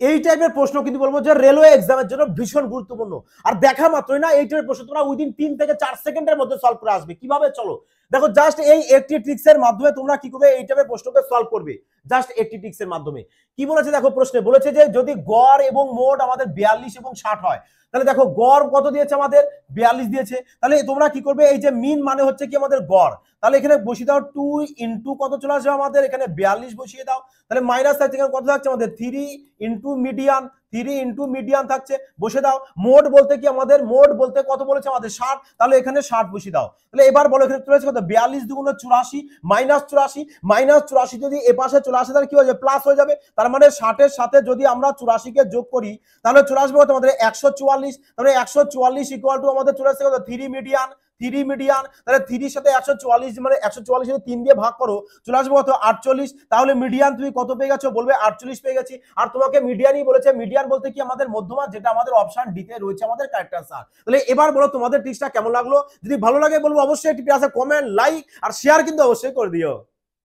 এই টাইপের প্রশ্ন কিন্তু বলবো যে রেলওয়ে এক্সামের জন্য ভীষণ গুরুত্বপূর্ণ। আর দেখা মাত্রই না এই টাইপের প্রশ্ন তোমরা উইদিন 3 থেকে 4 সেকেন্ডের মধ্যে সলভ করে আসবে। কিভাবে চলো দেখো, জাস্ট এই একটি ট্রিক্স এর মাধ্যমে তোমরা কি করবে, এই টাইপের প্রশ্নকে সলভ করবে জাস্ট একটি ট্রিক্স এর মাধ্যমে। কি বলেছে দেখো, প্রশ্নে বলেছে যে যদি গড় এবং মোট আমাদের 42 এবং 60 হয়, তাহলে দেখো গড় কত দিয়েছে আমাদের 42 দিয়েছে, তাহলে তোমরা কি করবে, এই যে মিন মানে হচ্ছে কি আমাদের গড়, তাহলে এখানে বসিয়ে দাও 2 ইনটু কত চলে আসবে আমাদের এখানে 42 বসিয়ে দাও, তাহলে মাইনাস থাকছে কত থাকছে আমাদের 3 ইনটু মিডিয়ান, 3 ইনটু মিডিয়ান থাকছে বসে দাও। মোট বলতে কি আমাদের, মোট বলতে কত বলেছে আমাদের 60, তাহলে এখানে 60 বসিয়ে দাও। তাহলে এবার বলো এখানে চলে আসছে কত 42 দুগুণ 84 মাইনাস 84, মাইনাস 84 যদি এ পাশে চলে আসে তাহলে কি হয়ে যাবে প্লাস হয়ে যাবে, তার মানে 60 এর সাথে যদি আমরা 84 কে যোগ করি তাহলে চলে আসবে কত আমাদের 144, তাহলে 144 ইকুয়াল টু আমাদের চলে আসছে কত 3 মিডিয়ান, 3 মিডিয়ান, তাহলে 3 এর সাথে 144 মানে 144 যদি 3 দিয়ে ভাগ করো চলে আসবে কত 48, তাহলে মিডিয়ান তুমি কত পেয়ে গেছো, বলবে 48 পেয়ে গেছি। আর তোমাকে মিডিয়ানই বলেছে, মিডিয়ান বলতে কি আমাদের মধ্যমা, যেটা আমাদের অপশন ডি তে রয়েছে আমাদের কারেক্ট আনসার। তাহলে এবার বলো তোমাদের টিপসটা কেমন লাগলো, যদি ভালো লাগে বলবো অবশ্যই একটি কমেন্ট, লাইক আর শেয়ার কিন্তু অবশ্যই করে দিও।